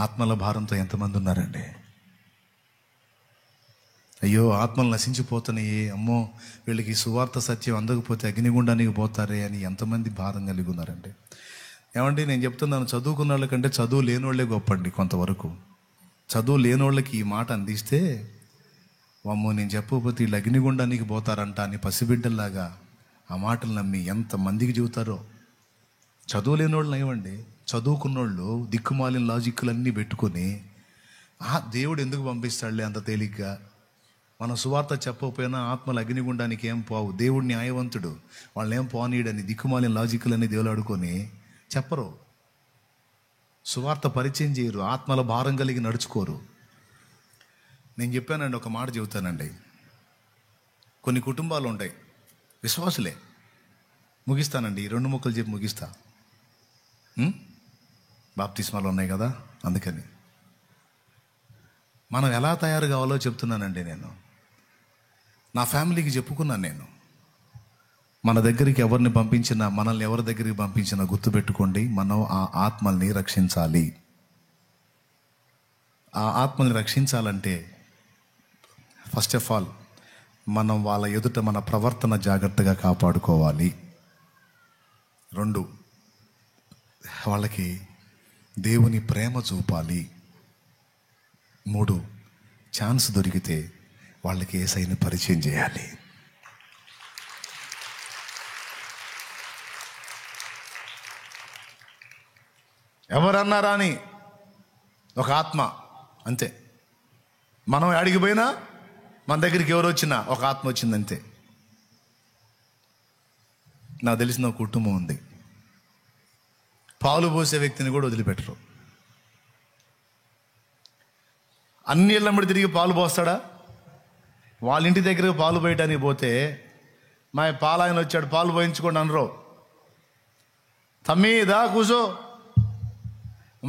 ఆత్మల భారంతో ఎంతమంది ఉన్నారండి? అయ్యో ఆత్మలు నశించిపోతున్నాయి, అమ్మో వీళ్ళకి సువార్త సత్యం అందకపోతే అగ్నిగుండానికి పోతారే అని ఎంతమంది భారం కలిగి ఉన్నారండి? ఏమండి, నేను చెప్తున్నాను, చదువుకున్న వాళ్ళకంటే చదువు లేనోళ్లే గొప్పండి. కొంతవరకు చదువు లేనోళ్ళకి ఈ మాట అందిస్తే, అమ్మో నేను చెప్పకపోతే వీళ్ళు అగ్నిగుండానికి పోతారంట అని పసిబిడ్డల్లాగా ఆ మాటలు నమ్మి ఎంతమందికి చెబుతారో. చదువు లేనోళ్ళు ఏమండి, చదువుకున్నోళ్ళు దిక్కుమాలిన లాజిక్లన్నీ పెట్టుకొని దేవుడు ఎందుకు పంపిస్తాడులే అంత తేలిగ్గా, మనం సువార్త చెప్పకపోయినా ఆత్మలు అగ్నిగుండానికి ఏం పోవు, దేవుడు న్యాయవంతుడు, వాళ్ళని ఏం పోనీయడని దిక్కుమాలిన లాజిక్లన్నీ దేవుడు ఆడుకొని చెప్పరు. సువార్త పరిచయం చేయరు, ఆత్మల భారం కలిగి నడుచుకోరు. నేను చెప్పానండి, ఒక మాట చెబుతానండి. కొన్ని కుటుంబాలు ఉంటాయి, విశ్వాసులే. ముగిస్తానండి, 2 ముక్కలు చెప్పి ముగిస్తా. బాప్తిస్మాలు ఉన్నాయి కదా, అందుకని మనం ఎలా తయారు కావాలో చెప్తున్నానండి. నేను నా ఫ్యామిలీకి చెప్పుకున్నాను. నేను మన దగ్గరికి ఎవరిని పంపించినా, మనల్ని ఎవరి దగ్గరికి పంపించినా గుర్తుపెట్టుకోండి, మనం ఆ ఆత్మల్ని రక్షించాలి. ఆ ఆత్మల్ని రక్షించాలంటే ఫస్ట్ ఆఫ్ ఆల్ మనం వాళ్ళ ఎదుట మన ప్రవర్తన జాగ్రత్తగా కాపాడుకోవాలి. 2, వాళ్ళకి దేవుని ప్రేమ చూపాలి. 3, ఛాన్స్ దొరికితే వాళ్ళకి యేసయ్యని పరిచయం చేయాలి. ఎవరన్నారా అని ఒక ఆత్మ, అంతే. మనం అడిగిపోయినా మన దగ్గరికి ఎవరు వచ్చినా ఒక ఆత్మ వచ్చిందంతే. నాకు తెలిసిన ఒక కుటుంబం ఉంది, పాలు పోసే వ్యక్తిని కూడా వదిలిపెట్టరు. అన్ని ఇళ్ళమ్మడి తిరిగి పాలు పోస్తాడా? వాళ్ళ ఇంటి దగ్గరకు పాలు పోయటానికి పోతే, మా పాలాయన వచ్చాడు పాలు పోయించుకోండి అనరు. తమ్మీదా కూసో,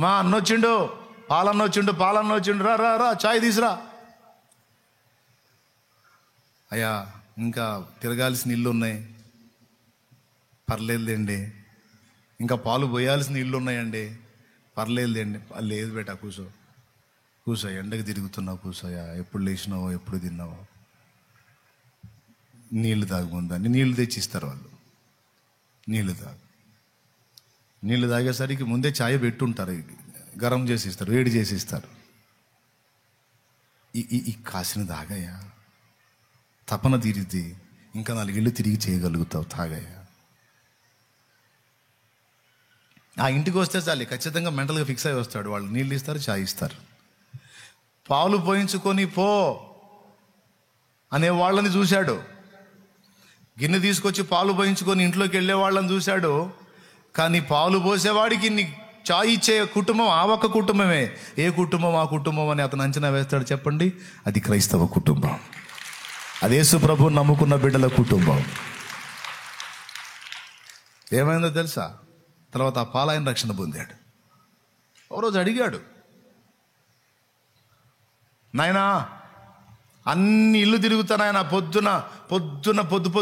మా అన్నొచ్చిండు, పాలన్న వచ్చిండు, రా రా రా చాయ్ తీసురా. అయ్యా ఇంకా తిరగాల్సిన ఇల్లు ఉన్నాయి, పర్లేదులేండి. ఇంకా పాలు పోయాల్సిన ఇల్లు ఉన్నాయండి, పర్లేదులేండి. లేదు బేటా కూసో, ఎండకు తిరుగుతున్నావు, కూసోయా, ఎప్పుడు లేచినావో ఎప్పుడు తిన్నావో, నీళ్లు తాగుందని నీళ్లు తెచ్చిస్తారు వాళ్ళు. నీళ్లు తాగేసరికి ముందే ఛాయ్ పెట్టుంటారు, గరం చేసి ఇస్తారు, వేడి చేసి ఇస్తారు. ఈ కాసిన తాగయ్యా, తపన తీరితే ఇంకా 4 ఇళ్ళు తిరిగి చేయగలుగుతావు, తాగయ్యా. ఆ ఇంటికి వస్తే చాలు, ఖచ్చితంగా మెంటల్గా ఫిక్స్ అయి వస్తాడు. వాళ్ళు నీళ్ళు ఇస్తారు, ఛాయ్ ఇస్తారు. పాలు పోయించుకొని పో అనే వాళ్ళని చూశాడు, గిన్నె తీసుకొచ్చి పాలు పోయించుకొని ఇంట్లోకి వెళ్ళే వాళ్ళని చూశాడు. కానీ పాలు పోసేవాడికి చాయ్ ఇచ్చే కుటుంబం ఆ ఒక్క కుటుంబమే. ఏ కుటుంబం ఆ కుటుంబం అని అతను అంచనా వేస్తాడు చెప్పండి? అది క్రైస్తవ కుటుంబం, అది యేసు ప్రభువు నమ్ముకున్న బిడ్డల కుటుంబం. ఏమైందో తెలుసా? తర్వాత ఆ పాలాయన రక్షణ పొందాడు. ఓ రోజు అడిగాడు, నాయనా అన్ని ఇల్లు తిరుగుతానాయన,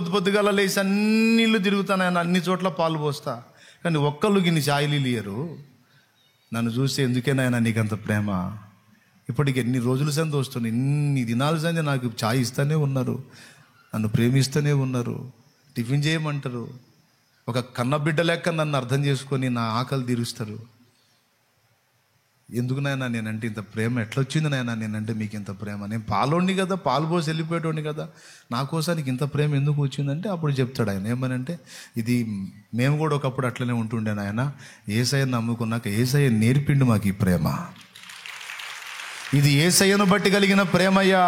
పొద్దుగల లేచి అన్ని ఇల్లు తిరుగుతానాయన, అన్ని చోట్ల పాలు పోస్తా, కానీ ఒక్కళ్ళు గిన్ని ఛాయలు ఇయ్యరు. నన్ను చూస్తే ఎందుకేనాయన నీకంత ప్రేమ? ఇప్పటికి ఎన్ని రోజుల సంది వస్తుంది, ఎన్ని దినాల సంది నాకు ఛాయ్ ఇస్తూనే ఉన్నారు, నన్ను ప్రేమిస్తూనే ఉన్నారు, టిఫిన్ చేయమంటారు, ఒక కన్నబిడ్డ లెక్క నన్ను అర్థం చేసుకొని నా ఆకలి తీరుస్తారు. ఎందుకు నాయనా నేనంటే ఇంత ప్రేమ ఎట్లొచ్చింది నాయనా? నేనంటే మీకు ఇంత ప్రేమ, నేను పాలోండి కదా, పాలు పోసి వెళ్ళిపోయేటోండి కదా, నా కోసానికి ఇంత ప్రేమ ఎందుకు వచ్చిందంటే అప్పుడు చెప్తాడు ఆయన. ఏమనంటే, ఇది మేము కూడా ఒకప్పుడు అట్లనే ఉంటుండే నాయన, యేసయ్యను నమ్ముకున్నాక యేసయ్య నేర్పిండు మాకు ఈ ప్రేమ, ఇది యేసయ్యను బట్టి కలిగిన ప్రేమయ్యా.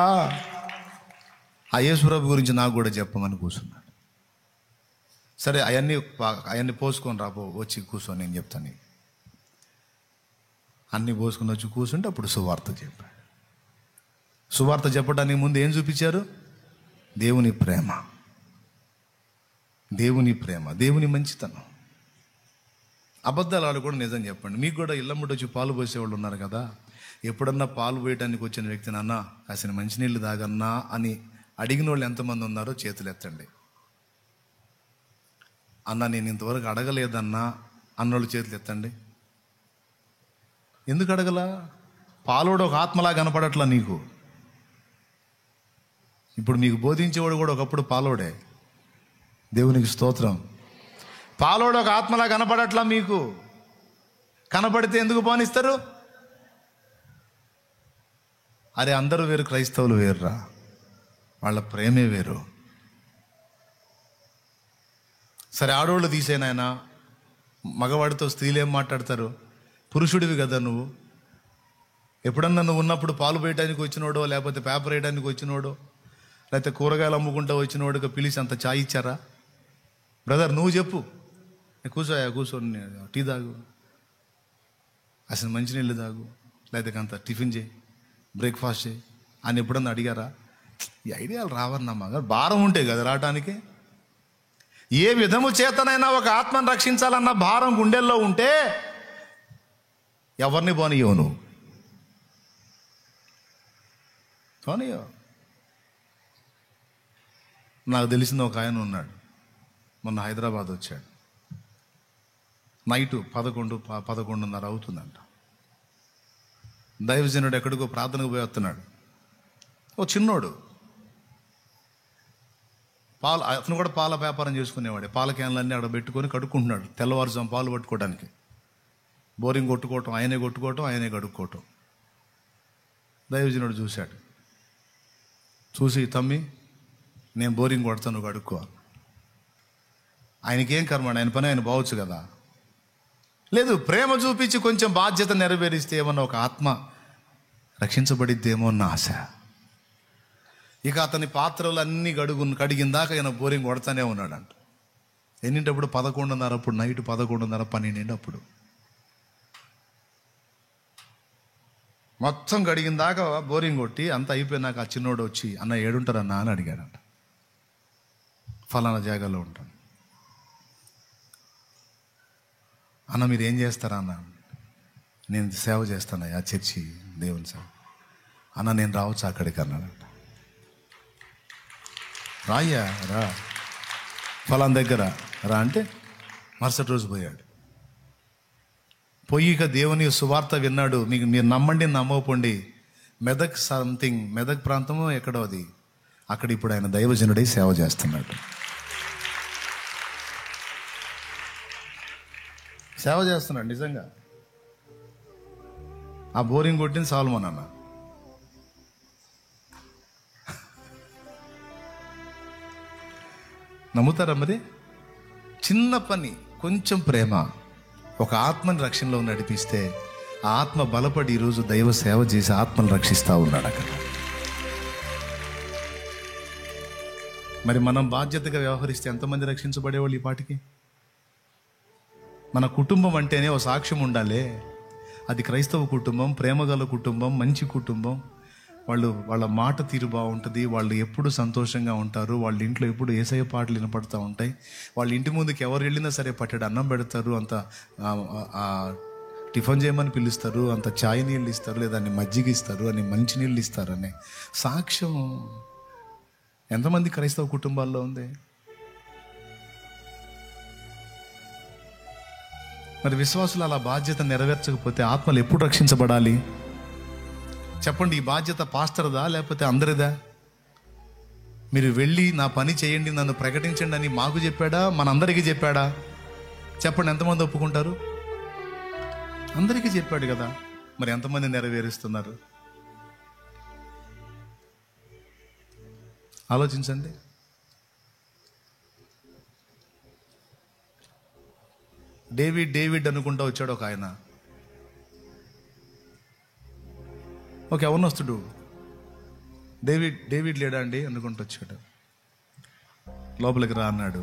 ఆ యేసుప్రభు గురించి నాకు కూడా చెప్పమని కూర్చున్నాడు. సరే అవన్నీ పోసుకొని రాబో, వచ్చి కూర్చొని నేను చెప్తాను. అన్నీ పోసుకొని వచ్చి కూర్చుంటే అప్పుడు సువార్త చెప్పాడు. సువార్త చెప్పడానికి ముందు ఏం చూపించారు? దేవుని ప్రేమ, దేవుని మంచితనం. అబద్ధాలు కూడా నిజం చెప్పండి. మీకు కూడా ఇళ్ళమ్మటి వచ్చి పాలు పోసేవాళ్ళు ఉన్నారు కదా, ఎప్పుడన్నా పాలు పోయటానికి వచ్చిన వ్యక్తిని అన్నా కాసిన మంచినీళ్ళు తాగన్నా అని అడిగిన వాళ్ళు ఎంతమంది ఉన్నారో చేతులు ఎత్తండి. అన్న నేను ఇంతవరకు అడగలేదన్నా అన్నోళ్ళు చేతులు ఎత్తండి. ఎందుకు అడగలా? పాలోడు ఒక ఆత్మలా కనపడట్లా నీకు. ఇప్పుడు మీకు బోధించేవాడు కూడా ఒకప్పుడు పాలోడే. దేవునికి స్తోత్రం. పాలోడు ఒక ఆత్మలా కనపడట్లా మీకు. కనపడితే ఎందుకు పోనిస్తారు? అరే అందరూ వేరు, క్రైస్తవులు వేరురా, వాళ్ళ ప్రేమే వేరు. సరే ఆడవాళ్ళు తీసేనాయనా, మగవాడితో స్త్రీలు ఏం మాట్లాడతారు? పురుషుడివి కదా నువ్వు. ఎప్పుడన్నా నువ్వు ఉన్నప్పుడు పాలు వేయడానికి వచ్చినోడో, లేకపోతే పేపర్ వేయడానికి వచ్చినోడో, లేకపోతే కూరగాయలు అమ్ముకుంటూ వచ్చినోడుగా పిలిచి అంత ఛాయ్ ఇచ్చారా? బ్రదర్ నువ్వు చెప్పు, కూర్చోయా, కూర్చొని టీ తాగు, అసలు మంచినీళ్ళు తాగు, లేకపోతే అంత టిఫిన్ చేయి, బ్రేక్ఫాస్ట్ చేయి అని ఎప్పుడన్నా అడిగారా? ఈ ఐడియాలు రావన్నా మగ, భారం ఉంటే కదా రావటానికి. ఏ విధము చేతనైనా ఒక ఆత్మను రక్షించాలన్న భారం గుండెల్లో ఉంటే ఎవరిని పోనీయో నువ్వు, పోనీయో. నాకు తెలిసిన ఒక ఆయన ఉన్నాడు, మొన్న హైదరాబాద్ వచ్చాడు. నైటు 11-11:30 అవుతుందంట. దైవజనుడు ఎక్కడికో ప్రార్థనకు పోయి వస్తున్నాడు. ఓ చిన్నోడు, అతను కూడా పాల వ్యాపారం చేసుకునేవాడే. పాల క్యాన్లన్నీ అక్కడ పెట్టుకొని కడుక్కుంటున్నాడు. తెల్లవారుజాము పాలు పట్టుకోవడానికి బోరింగ్ కొట్టుకోవటం, ఆయనే కడుక్కోవటం. దైవజనుడు చూశాడు. చూసి, తమ్మి నేను బోరింగ్ కొడతాను, నువ్వు కడుక్కో. ఆయనకేం కర్మ, ఆయన పని ఆయన బావచ్చు కదా. లేదు, ప్రేమ చూపించి కొంచెం బాధ్యత నెరవేరిస్తే ఏమన్నా ఒక ఆత్మ రక్షించబడిద్దేమో అన్న ఆశ. ఇక అతని పాత్రలు అన్నీ కడిగిన దాకా ఆయన బోరింగ్ కొడతానే ఉన్నాడంట. ఎన్నింటప్పుడు 11:30, అప్పుడు నైట్ 11:30, 12 అప్పుడు మొత్తం కడిగిన దాకా బోరింగ్ కొట్టి అంతా అయిపోయినాక ఆ చిన్నోడు వచ్చి, అన్న ఏడుంటారన్నా అని అడిగాడంట. ఫలానా జాగాలో ఉంటాను. అన్న మీరు ఏం చేస్తారా అన్న? నేను సేవ చేస్తానయ్యా, చర్చి దేవుని సేవ. అన్న నేను రావచ్చు అక్కడికి అన్నాడంట. రాయ్యా రా, ఫలానా దగ్గర రా అంటే మరుసటి రోజు పోయాడు. పోయి ఇక దేవుని సువార్త విన్నాడు. మీరు నమ్మండి నమ్మకపోండి, మెదక్ ప్రాంతమో ఎక్కడో అది, అక్కడ ఇప్పుడు ఆయన దైవజనుడై సేవ చేస్తున్నాడు. సేవ చేస్తున్నాడు నిజంగా. ఆ బోరింగ్ కొట్టింది సాల్మన్ అన్న. నమ్ముతారా మరి? చిన్న పని, కొంచెం ప్రేమ ఒక ఆత్మని రక్షణలో నడిపిస్తే ఆ ఆత్మ బలపడి ఈరోజు దైవ సేవ చేసి ఆత్మను రక్షిస్తూ ఉన్నాడు అక్కడ. మరి మనం బాధ్యతగా వ్యవహరిస్తే ఎంతమంది రక్షించబడేవాళ్ళు ఈ పాటికి? మన కుటుంబం అంటేనే ఒక సాక్ష్యం ఉండాలి. అది క్రైస్తవ కుటుంబం, ప్రేమగల కుటుంబం, మంచి కుటుంబం. వాళ్ళ మాట తీరు బాగుంటుంది, వాళ్ళు ఎప్పుడు సంతోషంగా ఉంటారు, వాళ్ళ ఇంట్లో ఎప్పుడు యేసయ్య పాటలు వినపడుతూ ఉంటాయి. వాళ్ళ ఇంటి ముందుకు ఎవరు వెళ్ళినా సరే పట్టెడు అన్నం పెడతారు, అంత టిఫిన్ చేయమని పిలుస్తారు, అంత ఛాయ్ నీళ్ళు ఇస్తారు, లేదా అన్ని మజ్జిగ ఇస్తారు, అని మంచి నీళ్ళు ఇస్తారు అనే సాక్ష్యం ఎంతమంది క్రైస్తవ కుటుంబాల్లో ఉంది? మరి విశ్వాసులు అలా బాధ్యత నెరవేర్చకపోతే ఆత్మలు ఎప్పుడు రక్షించబడాలి చెప్పండి? ఈ బాధ్యత పాస్టర్దా లేకపోతే అందరిదా? మీరు వెళ్ళి నా పని చేయండి, నన్ను ప్రకటించండి అని మాకు చెప్పాడా, మనందరికీ చెప్పాడా? చెప్పండి, ఎంతమంది ఒప్పుకుంటారు? అందరికీ చెప్పాడు కదా. మరి ఎంతమంది నెరవేరుస్తున్నారు? ఆలోచించండి. డేవిడ్ అనుకుంటా వచ్చాడు ఒక ఆయన, ఒక యవ్వనస్తుడు. డేవిడ్ లేడా అండి అనుకుంటూ వచ్చాడు. లోపలికి రా అన్నాడు.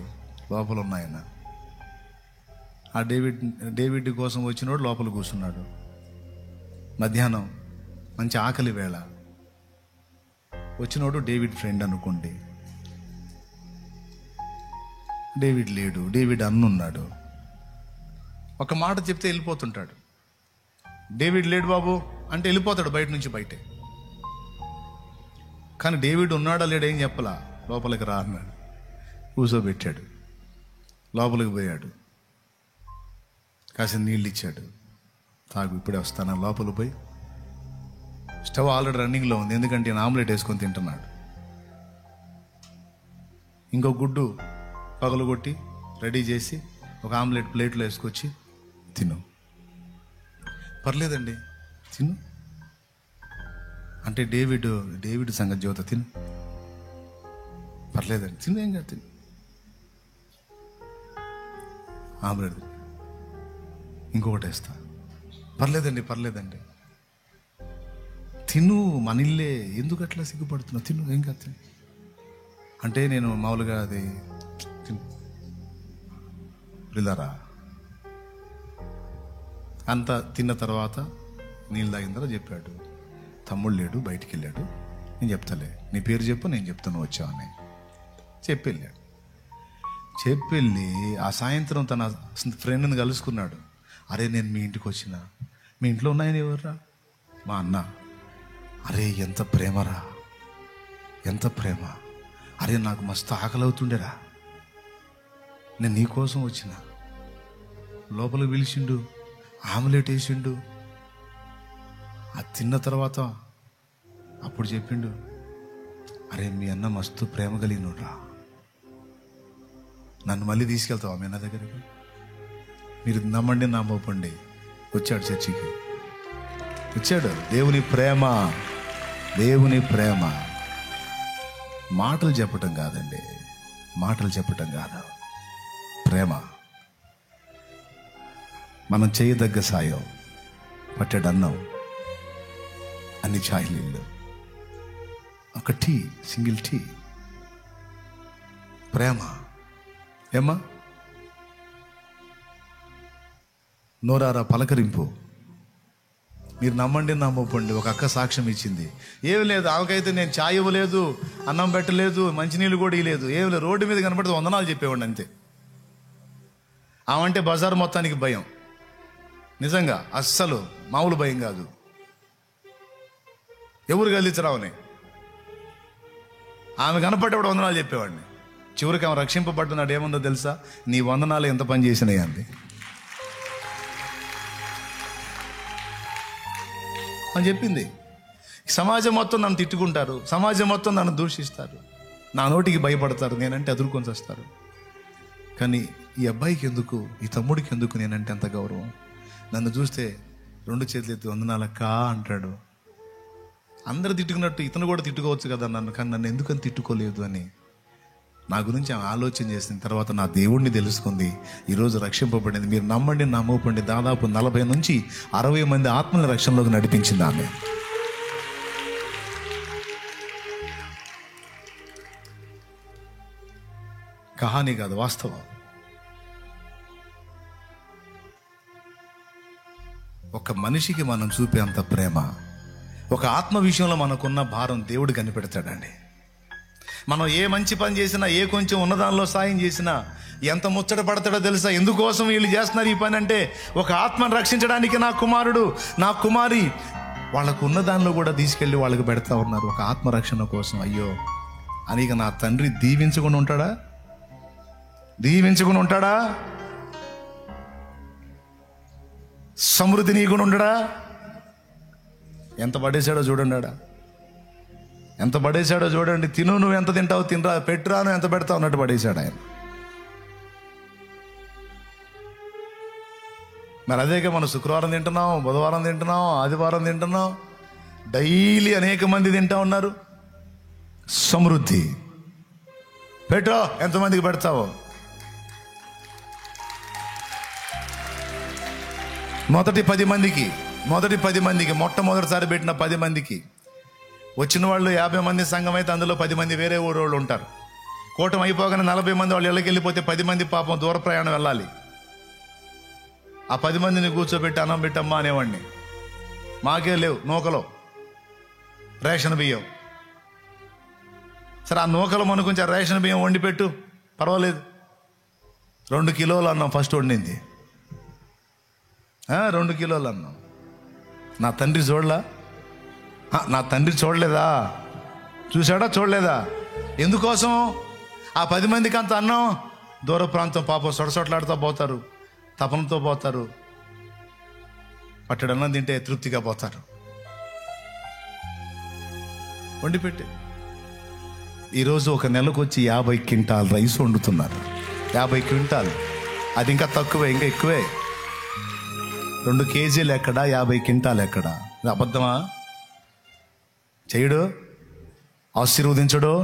లోపల ఉన్నాయన. ఆ డేవిడ్ కోసం వచ్చినోడు లోపల కూర్చున్నాడు. మధ్యాహ్నం మంచి ఆకలి వేళ. వచ్చినోడు డేవిడ్ ఫ్రెండ్ అనుకోండి. డేవిడ్ లేడు. డేవిడ్ అన్నున్నాడు. ఒక మాట చెప్తే వెళ్ళిపోతుంటాడు. డేవిడ్ లేడు బాబు అంటే వెళ్ళిపోతాడు బయట నుంచి బయటే. కానీ డేవిడ్ ఉన్నాడా లేడా ఏం చెప్పలా. లోపలికి రా అన్నాడు. కూర్చోబెట్టాడు. లోపలికి పోయాడు. కాసిన నీళ్ళు ఇచ్చాడు. తాగు, ఇప్పుడే వస్తాను. లోపల పోయి స్టవ్ ఆల్రెడీ రన్నింగ్లో ఉంది, ఎందుకంటే నేను ఆమ్లెట్ వేసుకొని తింటున్నాడు. ఇంకో గుడ్డు పగలగొట్టి రెడీ చేసి ఒక ఆమ్లెట్ ప్లేట్లో వేసుకొచ్చి తిను. పర్లేదండి తిను అంటే డేవిడ్ సంగతి జ్యోత తిను. పర్లేదండి తిను, ఏం కాదు తిను. ఆమ్లెట్ ఇంకొకటి వేస్తా. పర్లేదండి తిను, మన ఇల్లే, ఎందుకు అట్లా సిగ్గుపడుతున్నావు, తిను, ఏం కాదు తిను అంటే నేను మామూలుగా అది తిను బ్రదరా అంతా తిన్న తర్వాత నీళ్ళు తాగిన తర్వాత చెప్పాడు, తమ్ముడు లేడు, బయటికి వెళ్ళాడు, నేను చెప్తాలే, నీ పేరు చెప్పు, నేను చెప్తాను వచ్చావని చెప్పి వెళ్ళి ఆ సాయంత్రం తన ఫ్రెండ్ని కలుసుకున్నాడు. అరే నేను మీ ఇంటికి వచ్చిన, మీ ఇంట్లో ఉన్నాయని ఎవర్రా? మా అన్న. అరే ఎంత ప్రేమరా, ఎంత ప్రేమ. అరే నాకు మస్తు ఆకలి అవుతుండేరా, నేను నీకోసం వచ్చిన. లోపలికి పిలిచిండు, ఆమ్లెట్ వేసిండు. అది తిన్న తర్వాత అప్పుడు చెప్పిండు, అరే మీ అన్న మస్తు ప్రేమ కలిగినోడ్రా, నన్ను మళ్ళీ తీసుకెళ్తావా మీ అన్న దగ్గరికి? మీరు నమ్మండి నమ్మకండి, వచ్చాడు చర్చికి, వచ్చాడు. దేవుని ప్రేమ మాటలు చెప్పటం కాదండి, మాటలు చెప్పటం కాదు, ప్రేమ. మనం చేయదగ్గ సాయం, పట్టెడు అన్నం, అన్ని ఛాయ్ నీళ్ళు, ఒక టీ, సింగిల్ టీ, ప్రేమ. ఏమ్మా నోరారా పలకరింపు. మీరు నమ్మండి నమ్మకండి, ఒక అక్క సాక్ష్యం ఇచ్చింది. ఏమి లేదు ఆమెకైతే, నేను ఛాయ్ ఇవ్వలేదు, అన్నం పెట్టలేదు, మంచినీళ్ళు కూడా ఇవ్వలేదు, ఏమి లేదు, రోడ్డు మీద కనపడితే వందనాలు చెప్పేవాడిని అంతే. ఆమంటే బజార్ మొత్తానికి భయం, నిజంగా అస్సలు మామూలు భయం కాదు. ఎవరు గెలిచరావని ఆమె కనపడేవాడు వందనాలు చెప్పేవాడిని. చివరికి ఆమె రక్షింపబడుతున్నాడు. ఏముందో తెలుసా? నీ వందనాలు ఎంత పని చేసినాయి అంది అని చెప్పింది. సమాజం మొత్తం నన్ను తిట్టుకుంటారు, సమాజం మొత్తం నన్ను దూషిస్తారు, నా నోటికి భయపడతారు, నేనంటే అదురుకొని వస్తారు. కానీ ఈ అబ్బాయికి ఎందుకు, ఈ తమ్ముడికి ఎందుకు నేనంటే అంత గౌరవం? నన్ను చూస్తే 2 చేతులు ఎత్తి వందనాలక్కా అంటాడు. అందరు తిట్టుకున్నట్టు ఇతను కూడా తిట్టుకోవచ్చు కదా నన్ను, కానీ నన్ను ఎందుకని తిట్టుకోలేదు అని నా గురించి ఆమె ఆలోచన చేసిన తర్వాత నా దేవుణ్ణి తెలుసుకుంది, ఈరోజు రక్షింపబడింది. మీరు నమ్మండి నమ్మకండి, దాదాపు 40 నుంచి 60 మంది ఆత్మల రక్షణలోకి నడిపించింది ఆమె. కహానీ కాదు, వాస్తవం. ఒక మనిషికి మనం చూపే అంత ప్రేమ, ఒక ఆత్మ విషయంలో మనకున్న భారం దేవుడు కనిపెడతాడండి. మనం ఏ మంచి పని చేసినా, ఏ కొంచెం ఉన్నదానిలో సాయం చేసినా ఎంత ముచ్చట పడతాడో తెలుసా? ఎందుకోసం వీళ్ళు చేస్తున్నారు ఈ పని అంటే, ఒక ఆత్మను రక్షించడానికి నా కుమారుడు, నా కుమారి వాళ్ళకు ఉన్న దానిలో కూడా తీసుకెళ్ళి వాళ్ళకి పెడతా ఉన్నారు, ఒక ఆత్మరక్షణ కోసం. అయ్యో అని నా తండ్రి దీవించుకుని ఉంటాడా? దీవించుకుని ఉంటాడా? సమృద్ధి నీకుని ఉండడా? ఎంత పడేశాడో చూడండి, ఎంత పడేశాడో చూడండి. తిను, నువ్వు ఎంత తింటావు తినరా, పెట్టురా, నువ్వు ఎంత పెడతావు అన్నట్టు పడేశాడు ఆయన. మరి అదేగా మనం శుక్రవారం తింటున్నాం, బుధవారం తింటున్నాం, ఆదివారం తింటున్నాం, డైలీ అనేక మంది తింటా ఉన్నారు. సమృద్ధి పెట్టో, ఎంతమందికి పెడతావు? మొదటి 10 మందికి మొట్టమొదటిసారి పెట్టిన 10 మందికి వచ్చిన వాళ్ళు 50 మంది సంఘం అయితే అందులో 10 మంది వేరే ఊరోళ్ళు ఉంటారు. కూటమి అయిపోగానే 40 మంది వాళ్ళు ఇళ్ళకి వెళ్ళిపోతే 10 మంది పాపం దూర ప్రయాణం వెళ్ళాలి. ఆ 10 మందిని కూర్చోబెట్టి అన్నం పెట్టమ్మా అనేవాడిని. మాకే లేవు నూకలో రేషన్ బియ్యం. సరే ఆ నూకలు మన కొంచెం రేషన్ బియ్యం వండి పెట్టు, పర్వాలేదు. 2 కిలోలు అన్నం ఫస్ట్ వండింది, 2 కిలోలు అన్నం. నా తండ్రి చూడలేదా? చూశాడా? చూడలేదా? ఎందుకోసం? ఆ 10 మందికి అంత అన్నం. దూర ప్రాంతం పాపం సొడసొట్లాడుతూ పోతారు, తపనతో పోతారు. పట్టడన్నా తింటే తృప్తిగా పోతారు. వండిపెట్టి ఈరోజు ఒక నెలకు వచ్చి 50 క్వింటాల్ రైస్ వండుతున్నారు. 50 క్వింటాల్, అది ఇంకా తక్కువే, ఇంకా ఎక్కువే. 2 కేజీలు ఎక్కడా, 50 క్వింటాల్ ఎక్కడా? అబద్ధమా? చేయడు, ఆశీర్వదించడు.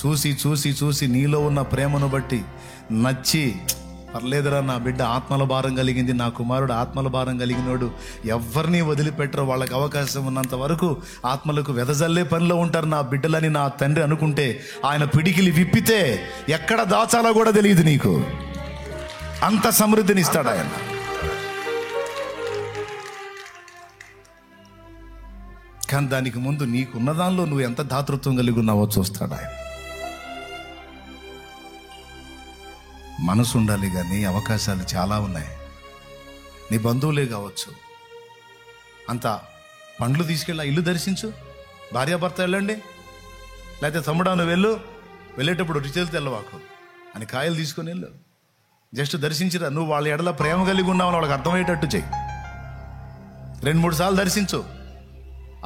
చూసి చూసి చూసి నీలో ఉన్న ప్రేమను బట్టి నచ్చి, పర్లేదురా నా బిడ్డ ఆత్మల భారం కలిగింది, నా కుమారుడు ఆత్మల భారం కలిగినోడు, ఎవరిని వదిలిపెట్టరు, వాళ్ళకి అవకాశం ఉన్నంత వరకు ఆత్మలకు వెదజల్లే పనిలో ఉంటారు నా బిడ్డలని నా తండ్రి అనుకుంటే, ఆయన పిడికిలి విప్పితే ఎక్కడ దాచాలో కూడా తెలియదు నీకు. అంత సమృద్ధిని ఇస్తాడు ఆయన. కానీ దానికి ముందు నీకున్న దానిలో నువ్వు ఎంత దాతృత్వం కలిగి ఉన్నావో చూస్తాడు ఆయన. మనసు ఉండాలి, కానీ అవకాశాలు చాలా ఉన్నాయి. నీ బంధువులే కావచ్చు, అంత పండ్లు తీసుకెళ్ళి ఇల్లు దర్శించు, భార్యాభర్త వెళ్ళండి, లేకపోతే తమ్ముడా నువ్వు వెళ్ళేటప్పుడు రుచితో వెళ్ళవాకు అని కాయలు తీసుకొని వెళ్ళు, జస్ట్ దర్శించిరా. నువ్వు వాళ్ళ ఎడల ప్రేమ కలిగి ఉన్నావని వాళ్ళకి అర్థమయ్యేటట్టు చెయ్యి. 2-3 సార్లు దర్శించు,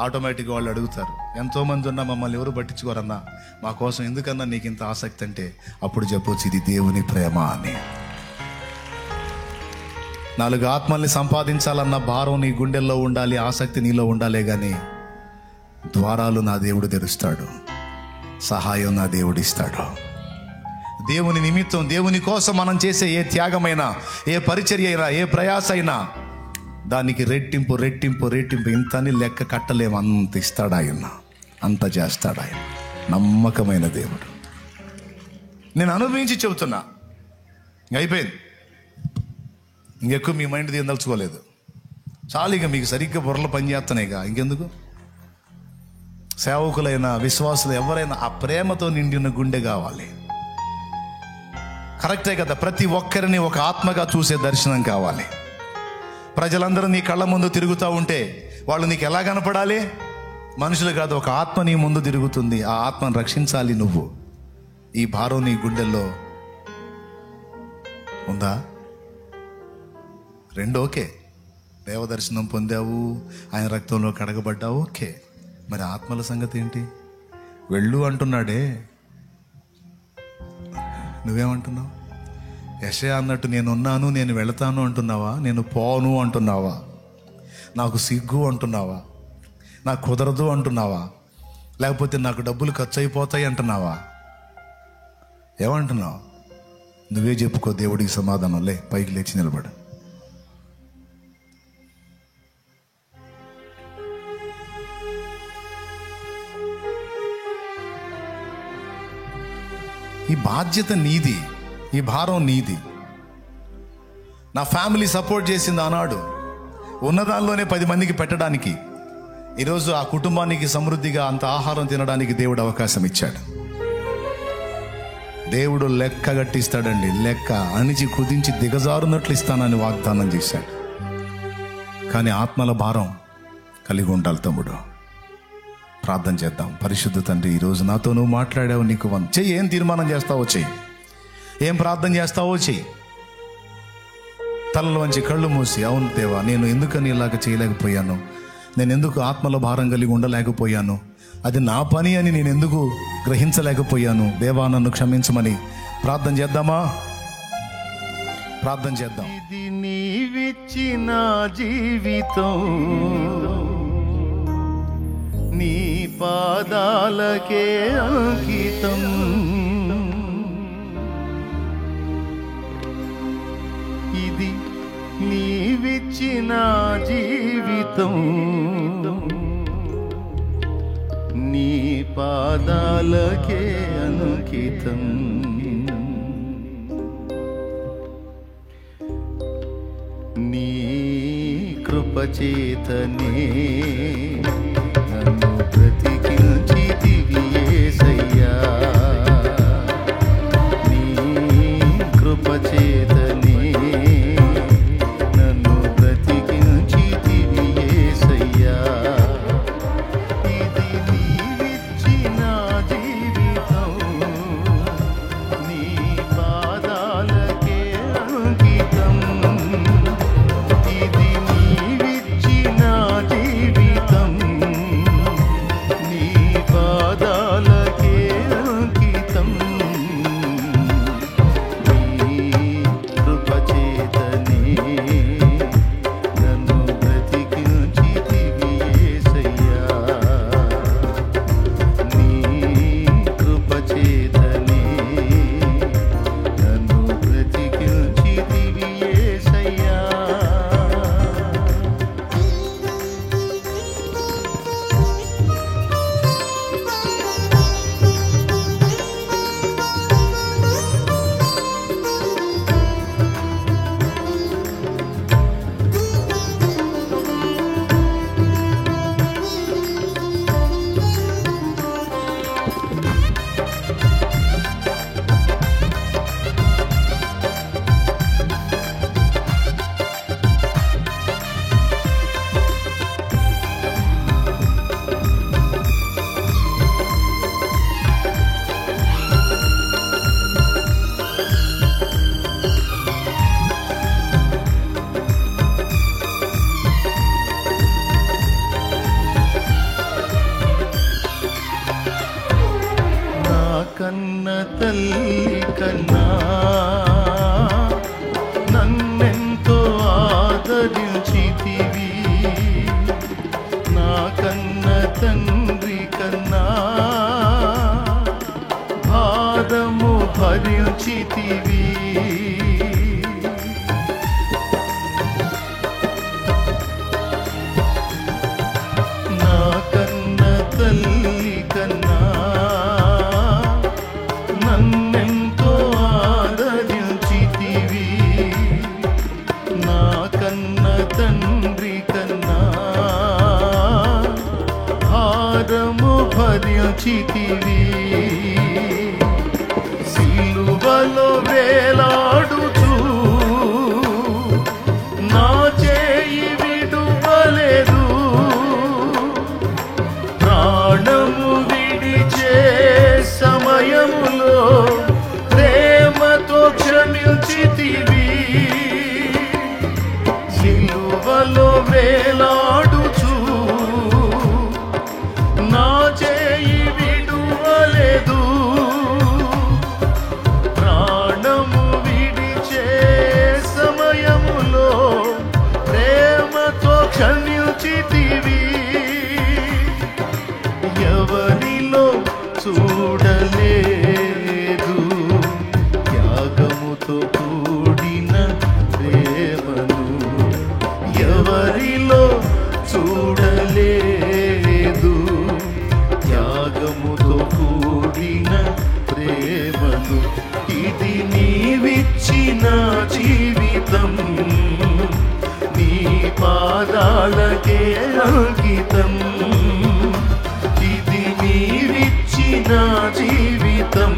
ఆటోమేటిక్గా వాళ్ళు అడుగుతారు. ఎంతోమంది ఉన్నా మమ్మల్ని ఎవరు పట్టించుకోరన్నా, మా కోసం ఎందుకన్నా నీకు ఇంత ఆసక్తి అంటే అప్పుడు చెప్పొచ్చు ఇది దేవుని ప్రేమ అని. 4 ఆత్మల్ని సంపాదించాలన్న భారం నీ గుండెల్లో ఉండాలి, ఆసక్తి నీలో ఉండాలే కానీ ద్వారాలు నా దేవుడు తెరుస్తాడు, సహాయం నా దేవుడు ఇస్తాడు. దేవుని నిమిత్తం, దేవుని కోసం మనం చేసే ఏ త్యాగమైనా, ఏ పరిచర్య అయినా, ఏ ప్రయాస అయినా దానికి రెట్టింపు రెట్టింపు రెట్టింపు ఇంతని లెక్క కట్టలేము. అంత ఇస్తాడు ఆయన, అంత చేస్తాడు ఆయన. నమ్మకమైన దేవుడు. నేను అనుభవించి చెబుతున్నా, అయిపోయింది. ఇంకెక్కువ మీ మైండ్ తీయదలుచుకోలేదు. చాలు, ఇక మీకు సరిగ్గా బుర్రలు పనిచేస్తున్నాయిగా, ఇంకెందుకు? సేవకులైన విశ్వాసులు ఎవరైనా ఆ ప్రేమతో నిండిన గుండె కావాలి. కరెక్టే కదా, ప్రతి ఒక్కరిని ఒక ఆత్మగా చూసే దర్శనం కావాలి. ప్రజలందరూ నీ కళ్ళ ముందు తిరుగుతూ ఉంటే వాళ్ళు నీకు ఎలా కనపడాలి? మనుషులు కాదు, ఒక ఆత్మ నీ ముందు తిరుగుతుంది. ఆ ఆత్మను రక్షించాలి నువ్వు. ఈ భారం నీ గుండెల్లో ఉందా? 2 ఓకే, దేవదర్శనం పొందావు, ఆయన రక్తంలో కడగబడ్డావు, ఓకే. మరి ఆత్మల సంగతి ఏంటి? వెళ్ళు అంటున్నాడే, నువ్వేమంటున్నావు? యెషయా అన్నట్టు నేనున్నాను, నేను వెళతాను అంటున్నావా? నేను పోను అంటున్నావా? నాకు సిగ్గు అంటున్నావా? నాకు కుదరదు అంటున్నావా? లేకపోతే నాకు డబ్బులు ఖర్చు అయిపోతాయి అంటున్నావా? ఏమంటున్నావు? నువ్వే చెప్పుకో దేవుడికి సమాధానం. లే, పైకి లేచి నిలబడు. ఈ బాధ్యత నీది, ఈ భారం నీది. నా ఫ్యామిలీ సపోర్ట్ చేసింది ఆనాడు, ఉన్నదానిలోనే 10 మందికి పెట్టడానికి. ఈరోజు ఆ కుటుంబానికి సమృద్ధిగా అంత ఆహారం తినడానికి దేవుడు అవకాశం ఇచ్చాడు. దేవుడు లెక్క గట్టిస్తాడండి, లెక్క అణిచి కుదించి దిగజారునట్లు ఇస్తానని వాగ్దానం చేశాడు. కానీ ఆత్మల భారం కలిగి ఉండాలి తమ్ముడు. ప్రార్థన చేద్దాం. పరిశుద్ధ తండ్రి, ఈరోజు నాతో నువ్వు మాట్లాడావు, నీకు చెయ్యి. ఏం తీర్మానం చేస్తావో చెయ్యి, ఏం ప్రార్థన చేస్తావో చెయ్యి. తలలోంచి కళ్ళు మూసి, అవును దేవా, నేను ఎందుకని ఇలాగ చేయలేకపోయాను, నేను ఎందుకు ఆత్మల భారం కలిగి ఉండలేకపోయాను, అది నా పని అని నేను ఎందుకు గ్రహించలేకపోయాను, దేవా నన్ను క్షమించమని ప్రార్థన చేద్దామా? ప్రార్థన చేద్దాం. ఇది నీవిచ్చిన జీవితం, నీ పాదాలకే అంకితం. ఇది నీవిచ్చిన జీవితం, నీ పాదాలకే అంకితం. నీ కృపచేతనే నన్ను బ్రతికించితివి యేసయ్యా. నీ కృపచేతనే నన్ను బ్రతికించితివి యేసయ్యా. ఇది నీవిచ్చిన జీవితం, నీ పాదాలకే అంకితం. భరించితివి. నా కన్న తల్లి కన్నా నన్నెంతో ఆదరించితివి. నా కన్న తండ్రి కన్నా భారము భరించితివి. సిలువలో వేలాడుచు నా చేయి విడువలేదు. ప్రాణము విడిచే సమయములో ప్రేమతో క్షమించితివి. సిలువలో వేలాడుచు నా చేయి విడువలేదు. ప్రాణము విడిచే సమయములో ప్రేమతో క్షమించితివి. ఎవరిలో చూడలేదు త్యాగముతో కూడిన ప్రేమను. ఎవరిలో చూడలేదు త్యాగముతో కూడిన ప్రేమను. ఇది నీవిచ్చిన జీవితం, నీ పాదాలకే అంకితం. ఇది నీవిచ్చిన జీవితం,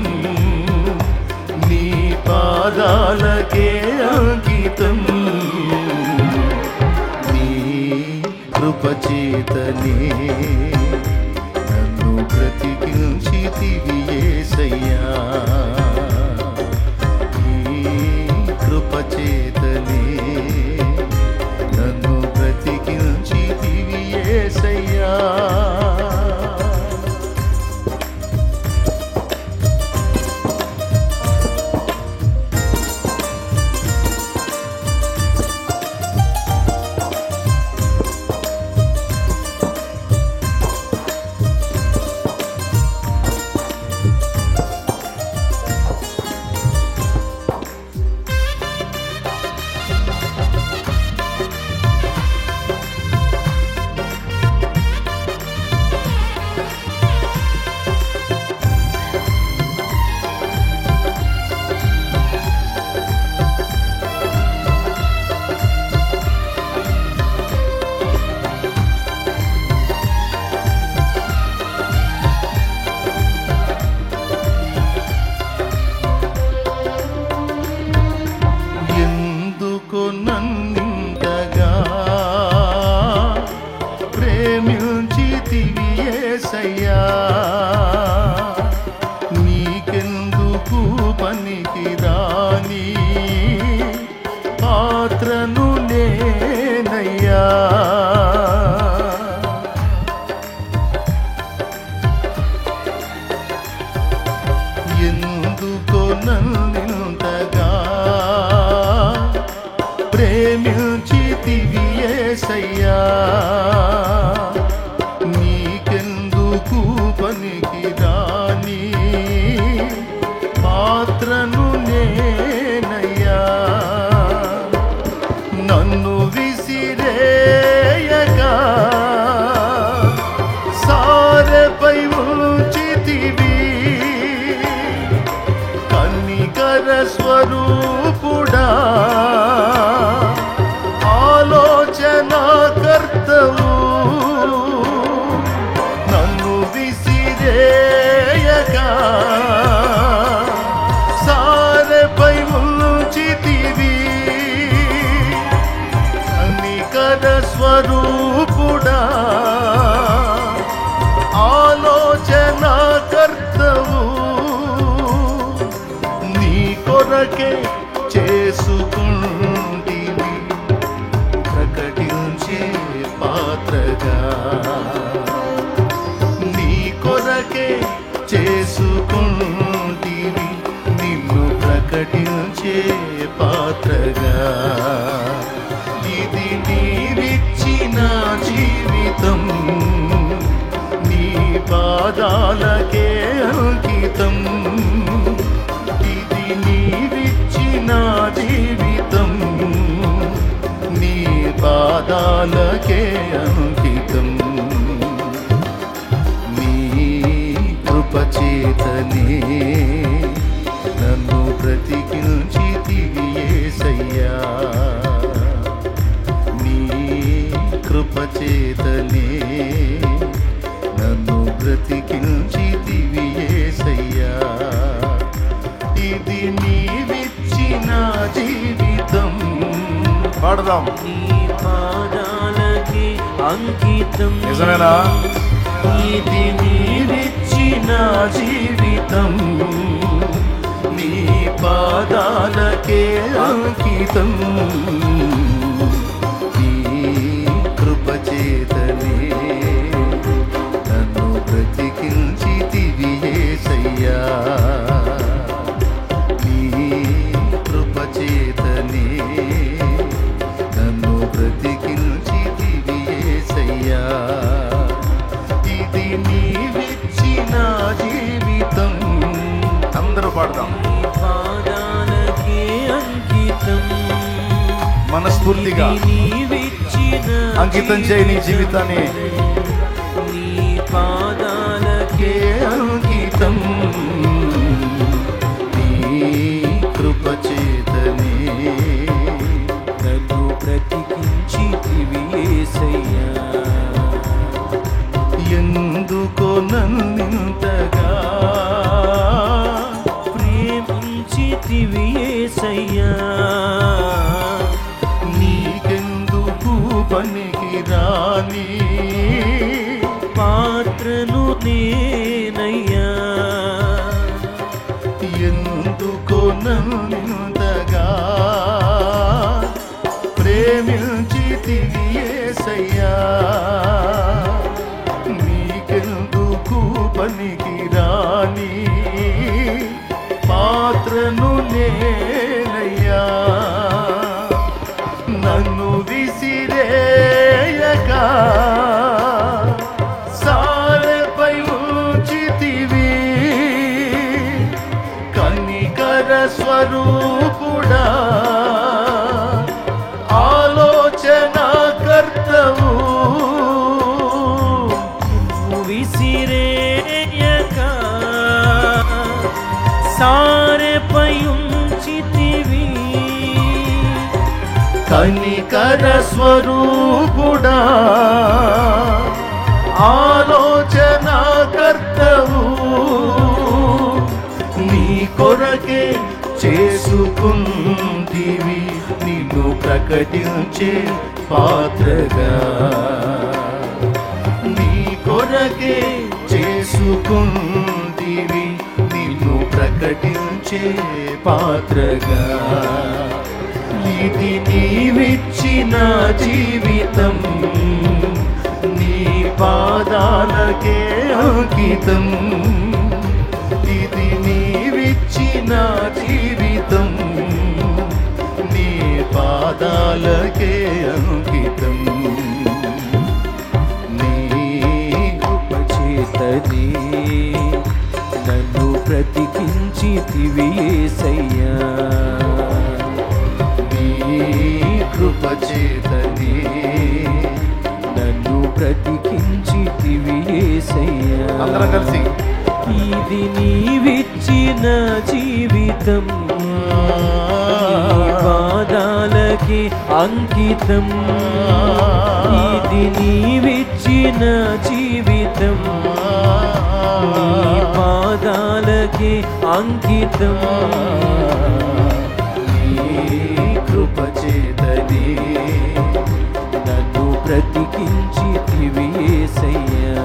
నీ పాదాలకే అంకితం. నీ కృపచేతనే నన్ను బ్రతికించితివి యేసయ్యా. నీ కృపచేతనే నన్ను బ్రతికించితివి యేసయ్యా. ఎందుకు నన్నింతగా ప్రేమించితివి యేసయ్యా. నీకెందుకు పనికిరాని పాత్రను నేనయ్యా. ఎందుకు నన్నింతగా ప్రేమించితివి యేసయ్యా. నీకెందుకు పనికిరాని పాత్రను నేనయ్యా. నన్ను విసిరేయగా సారెపై ఉంచితివి. కన్నికర స్వరూపుడా ఆలోచనాకర్తవు. నన్ను విసిరేయగా సారెపై ఉంచితివి. కన్నికర స్వరూపుడా ఆలోచనాకర్తవు. నీ కొరకే చేసుకుంటివి ప్రకటించే పాత్రగా. నీ కొరకే చేసుకుంటివి నిన్ను ప్రకటించే పాత్రగా. ఇది నీవిచ్చిన జీవితం, నీ పాదాలకే అంకితం. ఇది పాదాలకే అంకితం. నీ కృపచేతనే నన్ను బ్రతికించితివి యేసయ్యా. నీ కృపచేతనే నన్ను బ్రతికించితివి యేసయ్యా. ఇది నీవిచ్చిన జీవితం. పాడదాం. నీ పాదాలకి అంకితం. నిజమేనా? ఇది నీవిచ్చిన జీవితం. నీ పాదాలకే అంకితం. నీ కృపచేతనే నన్ను బ్రతికించితివి యేసయ్యా. నీ కృపచేతనే నన్ను బ్రతికించితివి యేసయ్యా. ఇది నీవిచ్చిన జీవితం. అందరూ పాడదాం. నీ పాదాలకి అంకితం. మనస్ఫూర్తిగా నీవిచ్చిన అంకితం చేయి నీ జీవితాన్ని. నీ పాదాలకి అంకితం. నీ కృపచేతనే నన్ను బ్రతికించితివి యేసయ్యా. ఎందుకో నన్నింతగా ప్రేమించితివి యేసయ్యా. నీకెందుకు పనికిరాని పాత్రను నేనయ్యా. ఎందుకో నన్నింతగా ప్రేమించితివి యేసయ్యా. నీకెందుకు పనికిరాని పాత్రను నేనయ్యా. నన్ను విసిరేయక సారెపై ఉంచితివి. కనికర స్వరూపుడా ఆలోచన కర్తవు. విసిరేయక సారెపై ఉంచితివి. కనికర స్వరూపుడా ఆలోచన కర్తవు. నీ కొరకే చేసుకుంటివి నిన్ను ప్రకటించే పాత్రగా. నీ కొరకే చేసుకుంటివి నిన్ను ప్రకటించే పాత్రగా. ఇది నీవిచ్చిన జీవితం. నీ పాదాలకే అంకితం. ఇది నీవిచ్చిన జీవితం. నీ పాదాలకే అంకితం. నీ కృపచేతనే నన్ను బ్రతికించితివి యేసయ్యా. నీ కృపచేతనే నన్ను బ్రతికించితివి యేసయ్యా. అందరం కలిసి. ఇది నీవిచ్చిన జీవితం. నీ పాదాలకి అంకితం. ఇది నీవిచ్చిన జీవితం. నీ పాదాలకి అంకితం. నీ కృపచేతనే నన్ను బ్రతికించితివి యేసయ్యా.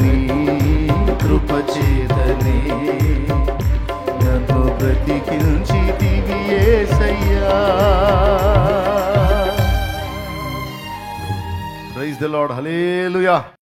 నీ కృపచేతనే నన్ను బ్రతికించితివి యేసయ్యా. Praise the Lord. హల్లెలూయా.